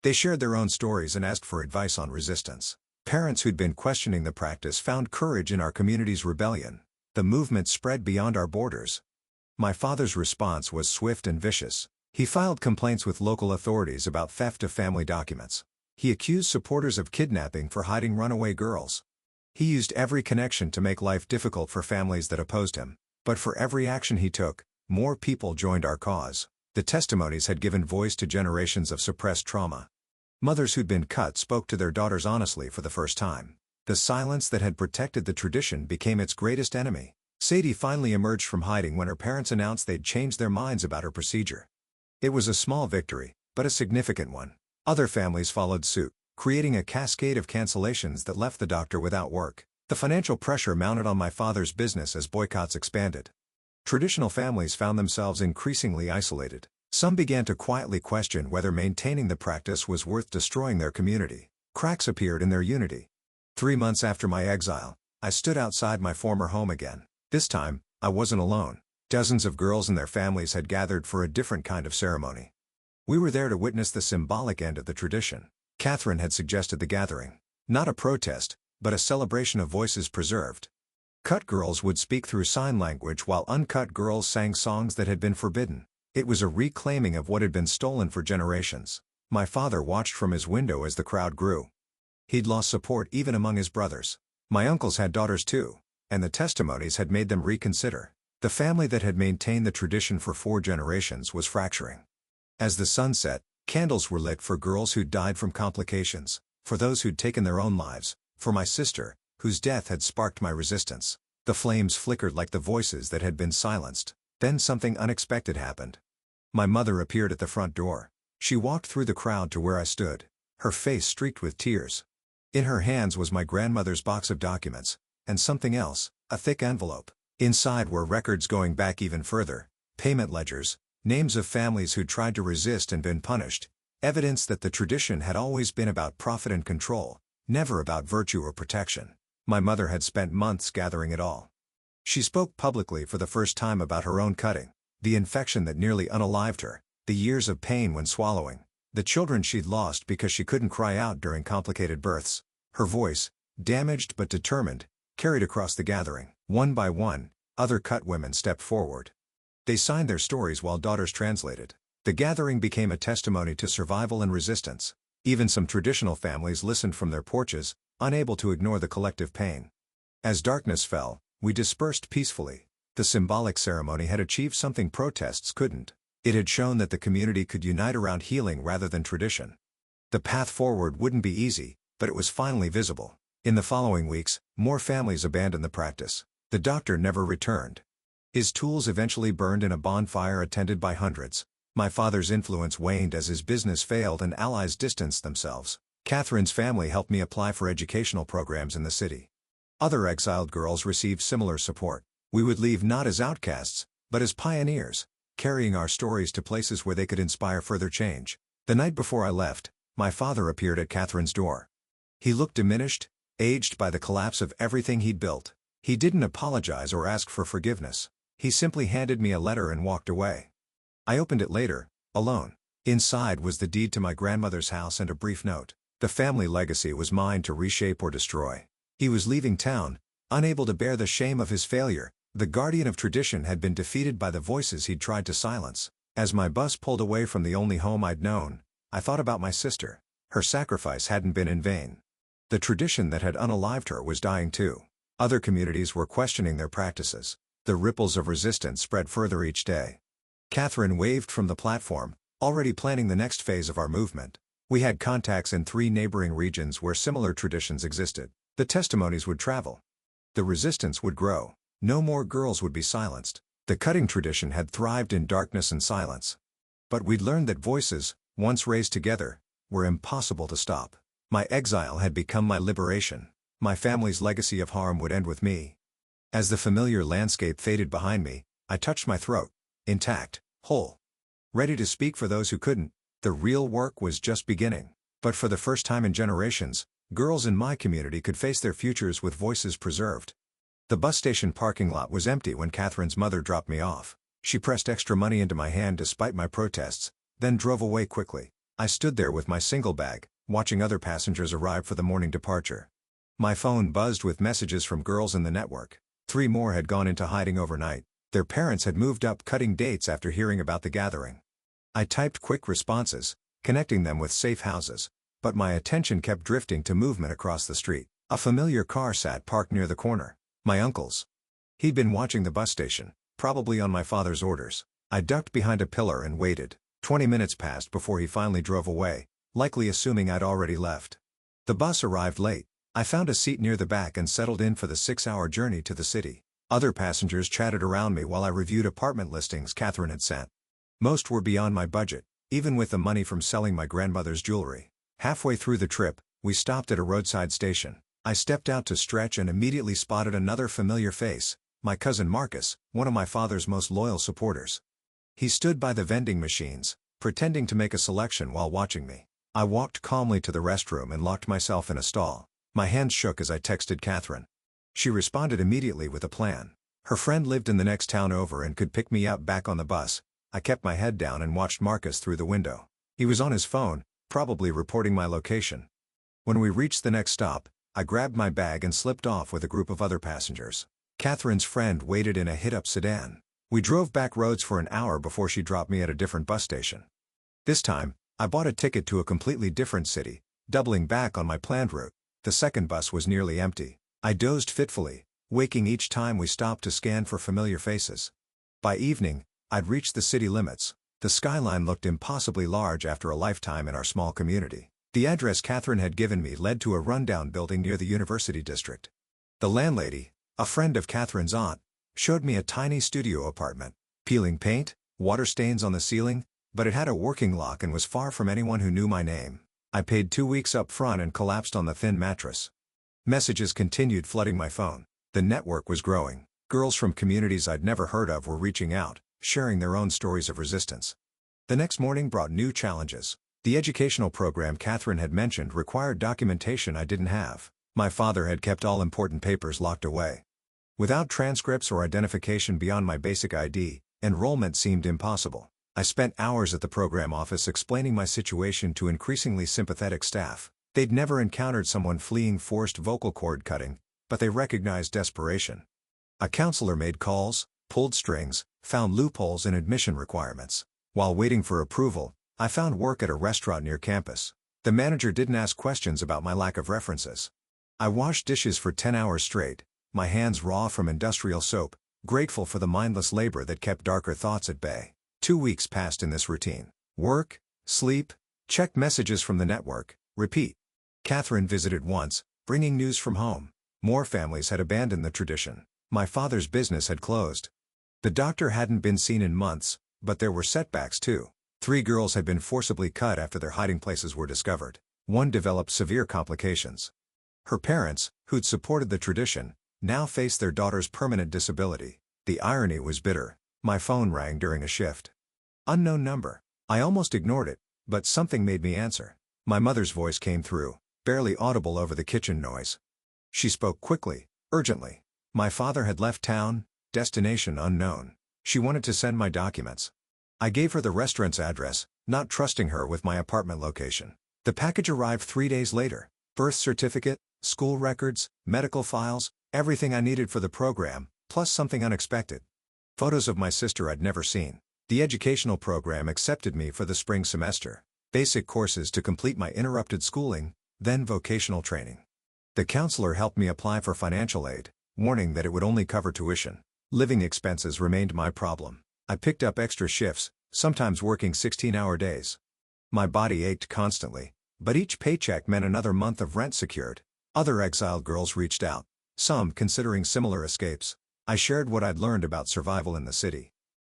They shared their own stories and asked for advice on resistance. Parents who'd been questioning the practice found courage in our community's rebellion. The movement spread beyond our borders. My father's response was swift and vicious. He filed complaints with local authorities about theft of family documents. He accused supporters of kidnapping for hiding runaway girls. He used every connection to make life difficult for families that opposed him. But for every action he took, more people joined our cause. The testimonies had given voice to generations of suppressed trauma. Mothers who'd been cut spoke to their daughters honestly for the first time. The silence that had protected the tradition became its greatest enemy. Sadie finally emerged from hiding when her parents announced they'd changed their minds about her procedure. It was a small victory, but a significant one. Other families followed suit, creating a cascade of cancellations that left the doctor without work. The financial pressure mounted on my father's business as boycotts expanded. Traditional families found themselves increasingly isolated. Some began to quietly question whether maintaining the practice was worth destroying their community. Cracks appeared in their unity. 3 months after my exile, I stood outside my former home again. This time, I wasn't alone. Dozens of girls and their families had gathered for a different kind of ceremony. We were there to witness the symbolic end of the tradition. Catherine had suggested the gathering. Not a protest, but a celebration of voices preserved. Cut girls would speak through sign language while uncut girls sang songs that had been forbidden. It was a reclaiming of what had been stolen for generations. My father watched from his window as the crowd grew. He'd lost support even among his brothers. My uncles had daughters too, and the testimonies had made them reconsider. The family that had maintained the tradition for 4 generations was fracturing. As the sun set, candles were lit for girls who'd died from complications, for those who'd taken their own lives, for my sister, whose death had sparked my resistance. The flames flickered like the voices that had been silenced. Then something unexpected happened. My mother appeared at the front door. She walked through the crowd to where I stood, her face streaked with tears. In her hands was my grandmother's box of documents, and something else, a thick envelope. Inside were records going back even further, payment ledgers, names of families who'd tried to resist and been punished, evidence that the tradition had always been about profit and control, never about virtue or protection. My mother had spent months gathering it all. She spoke publicly for the first time about her own cutting, the infection that nearly unalived her, the years of pain when swallowing, the children she'd lost because she couldn't cry out during complicated births. Her voice, damaged but determined, carried across the gathering. One by one, other cut women stepped forward. They signed their stories while daughters translated. The gathering became a testimony to survival and resistance. Even some traditional families listened from their porches, unable to ignore the collective pain. As darkness fell, we dispersed peacefully. The symbolic ceremony had achieved something protests couldn't. It had shown that the community could unite around healing rather than tradition. The path forward wouldn't be easy, but it was finally visible. In the following weeks, more families abandoned the practice. The doctor never returned. His tools eventually burned in a bonfire attended by hundreds. My father's influence waned as his business failed and allies distanced themselves. Catherine's family helped me apply for educational programs in the city. Other exiled girls received similar support. We would leave not as outcasts, but as pioneers, carrying our stories to places where they could inspire further change. The night before I left, my father appeared at Catherine's door. He looked diminished, aged by the collapse of everything he'd built. He didn't apologize or ask for forgiveness. He simply handed me a letter and walked away. I opened it later, alone. Inside was the deed to my grandmother's house and a brief note. The family legacy was mine to reshape or destroy. He was leaving town, unable to bear the shame of his failure. The guardian of tradition had been defeated by the voices he'd tried to silence. As my bus pulled away from the only home I'd known, I thought about my sister. Her sacrifice hadn't been in vain. The tradition that had unalived her was dying too. Other communities were questioning their practices. The ripples of resistance spread further each day. Catherine waved from the platform, already planning the next phase of our movement. We had contacts in 3 neighboring regions where similar traditions existed. The testimonies would travel. The resistance would grow. No more girls would be silenced. The cutting tradition had thrived in darkness and silence. But we'd learned that voices, once raised together, were impossible to stop. My exile had become my liberation. My family's legacy of harm would end with me. As the familiar landscape faded behind me, I touched my throat, intact, whole. Ready to speak for those who couldn't. The real work was just beginning. But for the first time in generations, girls in my community could face their futures with voices preserved. The bus station parking lot was empty when Catherine's mother dropped me off. She pressed extra money into my hand despite my protests, then drove away quickly. I stood there with my single bag, watching other passengers arrive for the morning departure. My phone buzzed with messages from girls in the network. 3 more had gone into hiding overnight. Their parents had moved up cutting dates after hearing about the gathering. I typed quick responses, connecting them with safe houses, but my attention kept drifting to movement across the street. A familiar car sat parked near the corner. My uncle's. He'd been watching the bus station, probably on my father's orders. I ducked behind a pillar and waited. 20 minutes passed before he finally drove away, likely assuming I'd already left. The bus arrived late. I found a seat near the back and settled in for the 6-hour journey to the city. Other passengers chatted around me while I reviewed apartment listings Catherine had sent. Most were beyond my budget, even with the money from selling my grandmother's jewelry. Halfway through the trip, we stopped at a roadside station. I stepped out to stretch and immediately spotted another familiar face, my cousin Marcus, one of my father's most loyal supporters. He stood by the vending machines, pretending to make a selection while watching me. I walked calmly to the restroom and locked myself in a stall. My hands shook as I texted Catherine. She responded immediately with a plan. Her friend lived in the next town over and could pick me up back on the bus. I kept my head down and watched Marcus through the window. He was on his phone, probably reporting my location. When we reached the next stop, I grabbed my bag and slipped off with a group of other passengers. Catherine's friend waited in a hit-up sedan. We drove back roads for an hour before she dropped me at a different bus station. This time, I bought a ticket to a completely different city, doubling back on my planned route. The second bus was nearly empty. I dozed fitfully, waking each time we stopped to scan for familiar faces. By evening, I'd reached the city limits. The skyline looked impossibly large after a lifetime in our small community. The address Catherine had given me led to a rundown building near the University District. The landlady, a friend of Catherine's aunt, showed me a tiny studio apartment. Peeling paint, water stains on the ceiling, but it had a working lock and was far from anyone who knew my name. I paid 2 weeks up front and collapsed on the thin mattress. Messages continued flooding my phone. The network was growing. Girls from communities I'd never heard of were reaching out, sharing their own stories of resistance. The next morning brought new challenges. The educational program Catherine had mentioned required documentation I didn't have. My father had kept all important papers locked away. Without transcripts or identification beyond my basic ID, enrollment seemed impossible. I spent hours at the program office explaining my situation to increasingly sympathetic staff. They'd never encountered someone fleeing forced vocal cord cutting, but they recognized desperation. A counselor made calls, pulled strings, found loopholes in admission requirements. While waiting for approval, I found work at a restaurant near campus. The manager didn't ask questions about my lack of references. I washed dishes for 10 hours straight, my hands raw from industrial soap, grateful for the mindless labor that kept darker thoughts at bay. 2 weeks passed in this routine. Work, sleep, check messages from the network, repeat. Catherine visited once, bringing news from home. More families had abandoned the tradition. My father's business had closed. The doctor hadn't been seen in months, but there were setbacks too. 3 girls had been forcibly cut after their hiding places were discovered. One developed severe complications. Her parents, who'd supported the tradition, now faced their daughter's permanent disability. The irony was bitter. My phone rang during a shift. Unknown number. I almost ignored it, but something made me answer. My mother's voice came through, barely audible over the kitchen noise. She spoke quickly, urgently. My father had left town, destination unknown. She wanted to send my documents. I gave her the restaurant's address, not trusting her with my apartment location. The package arrived 3 days later. Birth certificate, school records, medical files, everything I needed for the program, plus something unexpected. Photos of my sister I'd never seen. The educational program accepted me for the spring semester. Basic courses to complete my interrupted schooling, then vocational training. The counselor helped me apply for financial aid, warning that it would only cover tuition. Living expenses remained my problem. I picked up extra shifts, sometimes working 16-hour days. My body ached constantly, but each paycheck meant another month of rent secured. Other exiled girls reached out, some considering similar escapes. I shared what I'd learned about survival in the city.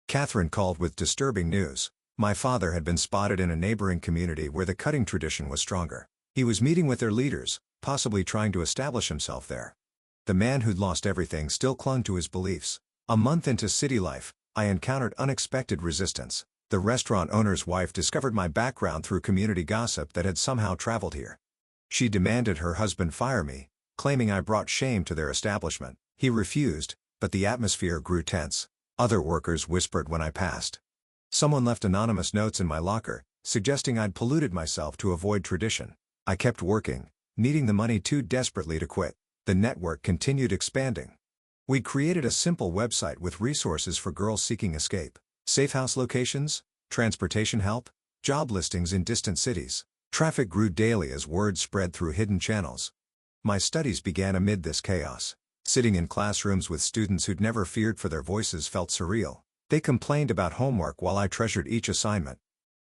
Catherine called with disturbing news. My father had been spotted in a neighboring community where the cutting tradition was stronger. He was meeting with their leaders, possibly trying to establish himself there. The man who'd lost everything still clung to his beliefs. A month into city life, I encountered unexpected resistance. The restaurant owner's wife discovered my background through community gossip that had somehow traveled here. She demanded her husband fire me, claiming I brought shame to their establishment. He refused, but the atmosphere grew tense. Other workers whispered when I passed. Someone left anonymous notes in my locker, suggesting I'd polluted myself to avoid tradition. I kept working, needing the money too desperately to quit. The network continued expanding. We created a simple website with resources for girls seeking escape. Safe house locations, transportation help, job listings in distant cities. Traffic grew daily as word spread through hidden channels. My studies began amid this chaos. Sitting in classrooms with students who'd never feared for their voices felt surreal. They complained about homework while I treasured each assignment.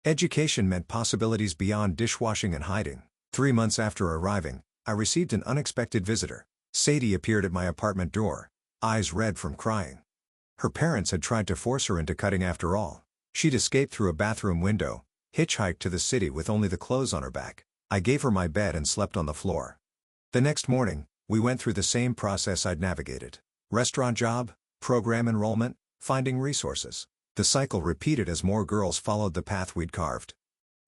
Education meant possibilities beyond dishwashing and hiding. 3 months after arriving, I received an unexpected visitor. Sadie appeared at my apartment door, eyes red from crying. Her parents had tried to force her into cutting after all. She'd escaped through a bathroom window, hitchhiked to the city with only the clothes on her back. I gave her my bed and slept on the floor. The next morning, we went through the same process I'd navigated. Restaurant job, program enrollment, finding resources. The cycle repeated as more girls followed the path we'd carved.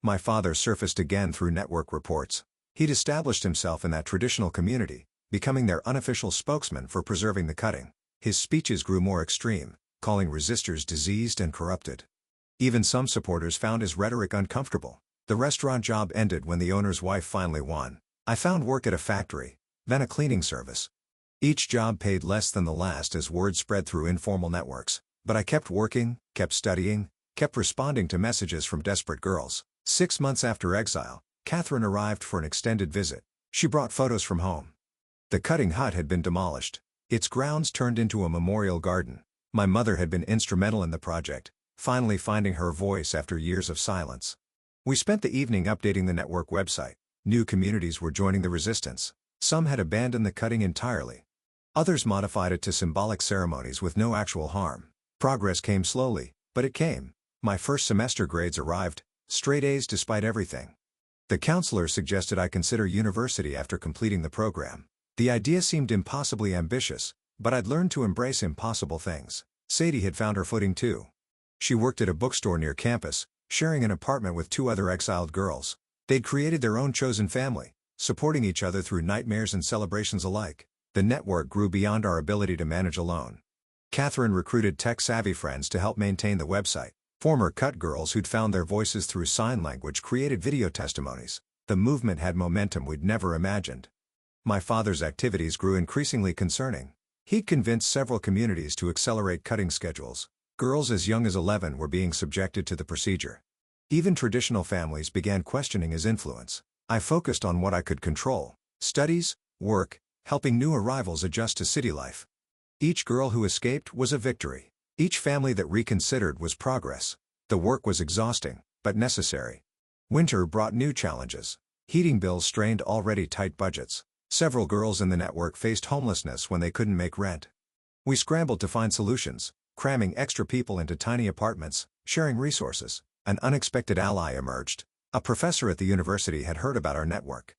My father surfaced again through network reports. He'd established himself in that traditional community, becoming their unofficial spokesman for preserving the cutting. His speeches grew more extreme, calling resistors diseased and corrupted. Even some supporters found his rhetoric uncomfortable. The restaurant job ended when the owner's wife finally won. I found work at a factory, then a cleaning service. Each job paid less than the last as word spread through informal networks, but I kept working, kept studying, kept responding to messages from desperate girls. 6 months after exile, Catherine arrived for an extended visit. She brought photos from home. The cutting hut had been demolished. Its grounds turned into a memorial garden. My mother had been instrumental in the project, finally finding her voice after years of silence. We spent the evening updating the network website. New communities were joining the resistance. Some had abandoned the cutting entirely. Others modified it to symbolic ceremonies with no actual harm. Progress came slowly, but it came. My first semester grades arrived, straight A's despite everything. The counselor suggested I consider university after completing the program. The idea seemed impossibly ambitious, but I'd learned to embrace impossible things. Sadie had found her footing too. She worked at a bookstore near campus, sharing an apartment with 2 other exiled girls. They'd created their own chosen family, supporting each other through nightmares and celebrations alike. The network grew beyond our ability to manage alone. Catherine recruited tech-savvy friends to help maintain the website. Former cut girls who'd found their voices through sign language created video testimonies. The movement had momentum we'd never imagined. My father's activities grew increasingly concerning. He'd convinced several communities to accelerate cutting schedules. Girls as young as 11 were being subjected to the procedure. Even traditional families began questioning his influence. I focused on what I could control: studies, work, helping new arrivals adjust to city life. Each girl who escaped was a victory. Each family that reconsidered was progress. The work was exhausting, but necessary. Winter brought new challenges. Heating bills strained already tight budgets. Several girls in the network faced homelessness when they couldn't make rent. We scrambled to find solutions, cramming extra people into tiny apartments, sharing resources. An unexpected ally emerged. A professor at the university had heard about our network.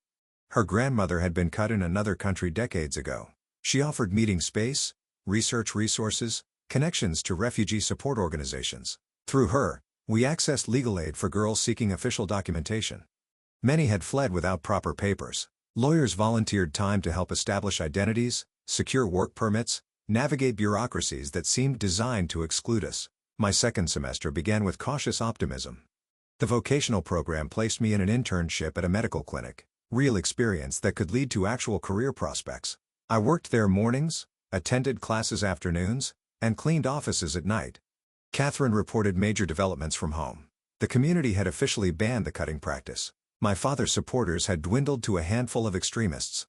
Her grandmother had been cut in another country decades ago. She offered meeting space, research resources, connections to refugee support organizations. Through her, we accessed legal aid for girls seeking official documentation. Many had fled without proper papers. Lawyers volunteered time to help establish identities, secure work permits, navigate bureaucracies that seemed designed to exclude us. My second semester began with cautious optimism. The vocational program placed me in an internship at a medical clinic, real experience that could lead to actual career prospects. I worked there mornings, attended classes afternoons, and cleaned offices at night. Catherine reported major developments from home. The community had officially banned the cutting practice. My father's supporters had dwindled to a handful of extremists.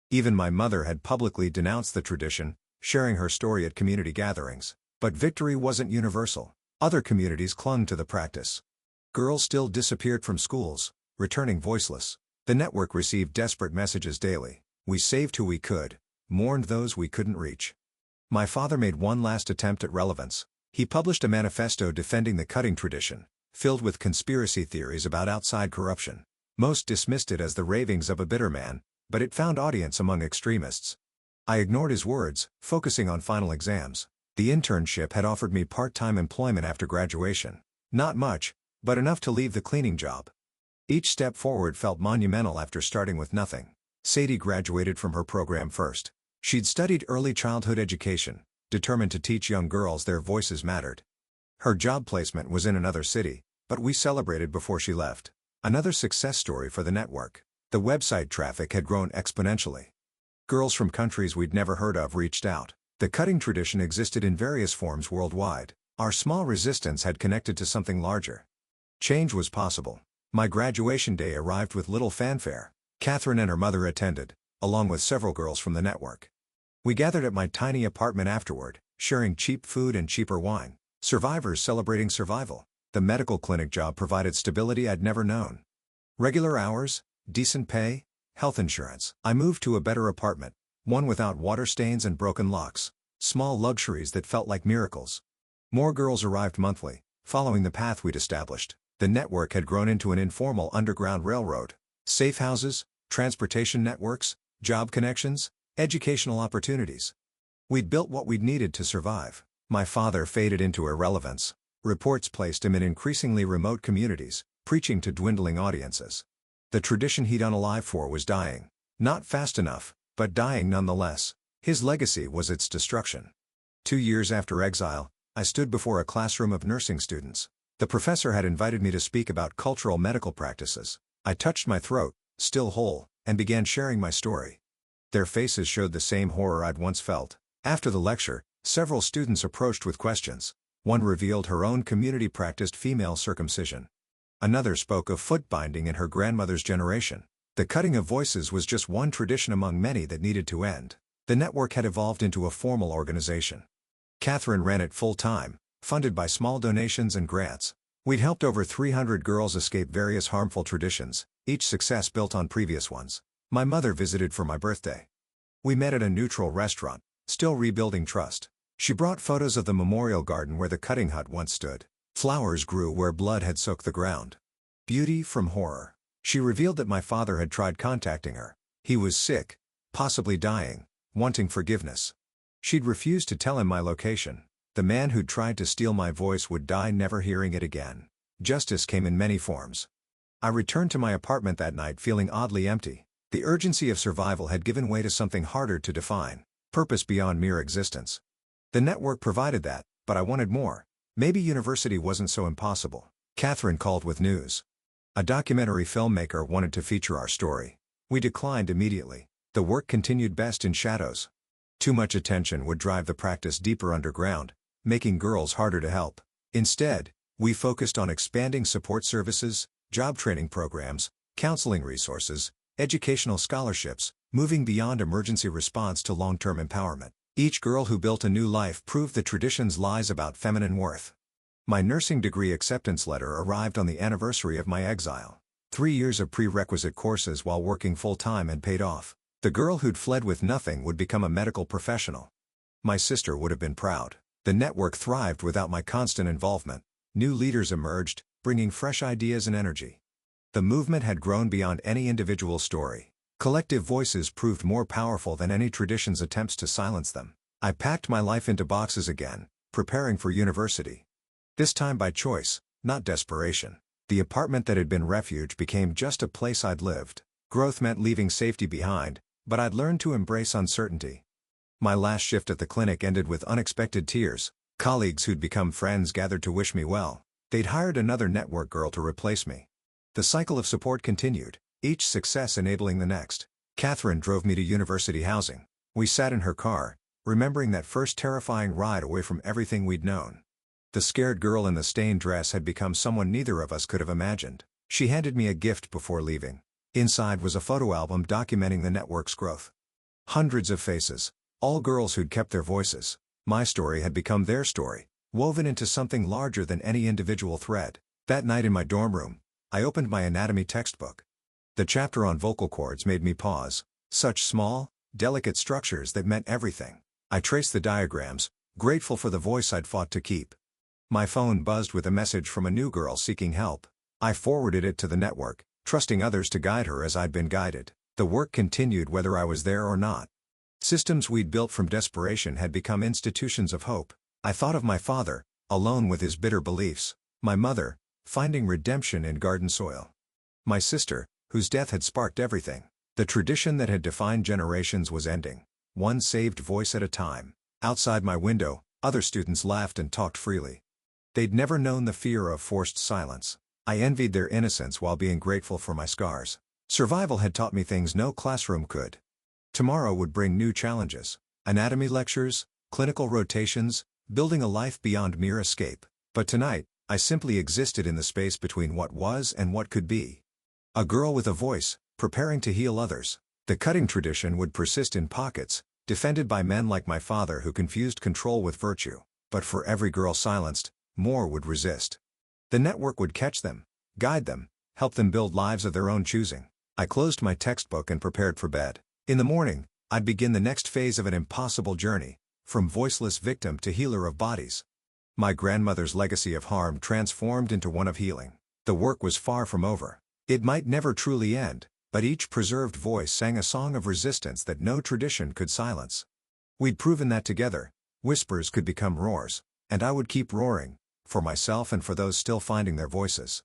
Even my mother had publicly denounced the tradition, sharing her story at community gatherings. But victory wasn't universal. Other communities clung to the practice. Girls still disappeared from schools, returning voiceless. The network received desperate messages daily. We saved who we could, mourned those we couldn't reach. My father made one last attempt at relevance. He published a manifesto defending the cutting tradition, filled with conspiracy theories about outside corruption. Most dismissed it as the ravings of a bitter man, but it found audience among extremists. I ignored his words, focusing on final exams. The internship had offered me part-time employment after graduation. Not much, but enough to leave the cleaning job. Each step forward felt monumental after starting with nothing. Sadie graduated from her program first. She'd studied early childhood education, determined to teach young girls their voices mattered. Her job placement was in another city, but we celebrated before she left. Another success story for the network. The website traffic had grown exponentially. Girls from countries we'd never heard of reached out. The cutting tradition existed in various forms worldwide. Our small resistance had connected to something larger. Change was possible. My graduation day arrived with little fanfare. Catherine and her mother attended, along with several girls from the network. We gathered at my tiny apartment afterward, sharing cheap food and cheaper wine. Survivors celebrating survival. The medical clinic job provided stability I'd never known. Regular hours, decent pay, health insurance. I moved to a better apartment, one without water stains and broken locks. Small luxuries that felt like miracles. More girls arrived monthly, following the path we'd established. The network had grown into an informal underground railroad. Safe houses, transportation networks, job connections, educational opportunities. We'd built what we'd needed to survive. My father faded into irrelevance. Reports placed him in increasingly remote communities, preaching to dwindling audiences. The tradition he'd unalive for was dying. Not fast enough, but dying nonetheless. His legacy was its destruction. 2 years after exile, I stood before a classroom of nursing students. The professor had invited me to speak about cultural medical practices. I touched my throat, still whole, and began sharing my story. Their faces showed the same horror I'd once felt. After the lecture, several students approached with questions. One revealed her own community-practiced female circumcision. Another spoke of foot binding in her grandmother's generation. The cutting of voices was just one tradition among many that needed to end. The network had evolved into a formal organization. Catherine ran it full-time, funded by small donations and grants. We'd helped over 300 girls escape various harmful traditions, each success built on previous ones. My mother visited for my birthday. We met at a neutral restaurant, still rebuilding trust. She brought photos of the memorial garden where the cutting hut once stood. Flowers grew where blood had soaked the ground. Beauty from horror. She revealed that my father had tried contacting her. He was sick, possibly dying, wanting forgiveness. She'd refused to tell him my location. The man who'd tried to steal my voice would die never hearing it again. Justice came in many forms. I returned to my apartment that night feeling oddly empty. The urgency of survival had given way to something harder to define. Purpose beyond mere existence. The network provided that, but I wanted more. Maybe university wasn't so impossible. Catherine called with news. A documentary filmmaker wanted to feature our story. We declined immediately. The work continued best in shadows. Too much attention would drive the practice deeper underground, making girls harder to help. Instead, we focused on expanding support services, job training programs, counseling resources, educational scholarships, moving beyond emergency response to long-term empowerment. Each girl who built a new life proved the tradition's lies about feminine worth. My nursing degree acceptance letter arrived on the anniversary of my exile. 3 years of prerequisite courses while working full-time had paid off. The girl who'd fled with nothing would become a medical professional. My sister would have been proud. The network thrived without my constant involvement. New leaders emerged, bringing fresh ideas and energy. The movement had grown beyond any individual story. Collective voices proved more powerful than any tradition's attempts to silence them. I packed my life into boxes again, preparing for university. This time by choice, not desperation. The apartment that had been refuge became just a place I'd lived. Growth meant leaving safety behind, but I'd learned to embrace uncertainty. My last shift at the clinic ended with unexpected tears. Colleagues who'd become friends gathered to wish me well. They'd hired another network girl to replace me. The cycle of support continued, each success enabling the next. Catherine drove me to university housing. We sat in her car, remembering that first terrifying ride away from everything we'd known. The scared girl in the stained dress had become someone neither of us could have imagined. She handed me a gift before leaving. Inside was a photo album documenting the network's growth. Hundreds of faces, all girls who'd kept their voices. My story had become their story, woven into something larger than any individual thread. That night in my dorm room, I opened my anatomy textbook. The chapter on vocal cords made me pause. Such small, delicate structures that meant everything. I traced the diagrams, grateful for the voice I'd fought to keep. My phone buzzed with a message from a new girl seeking help. I forwarded it to the network, trusting others to guide her as I'd been guided. The work continued whether I was there or not. Systems we'd built from desperation had become institutions of hope. I thought of my father, alone with his bitter beliefs. My mother, finding redemption in garden soil. My sister, whose death had sparked everything. The tradition that had defined generations was ending, one saved voice at a time. Outside my window, other students laughed and talked freely. They'd never known the fear of forced silence. I envied their innocence while being grateful for my scars. Survival had taught me things no classroom could. Tomorrow would bring new challenges. Anatomy lectures, clinical rotations, building a life beyond mere escape. But tonight, I simply existed in the space between what was and what could be. A girl with a voice, preparing to heal others. The cutting tradition would persist in pockets, defended by men like my father who confused control with virtue. But for every girl silenced, more would resist. The network would catch them, guide them, help them build lives of their own choosing. I closed my textbook and prepared for bed. In the morning, I'd begin the next phase of an impossible journey, from voiceless victim to healer of bodies. My grandmother's legacy of harm transformed into one of healing. The work was far from over. It might never truly end, but each preserved voice sang a song of resistance that no tradition could silence. We'd proven that together, whispers could become roars, and I would keep roaring, for myself and for those still finding their voices.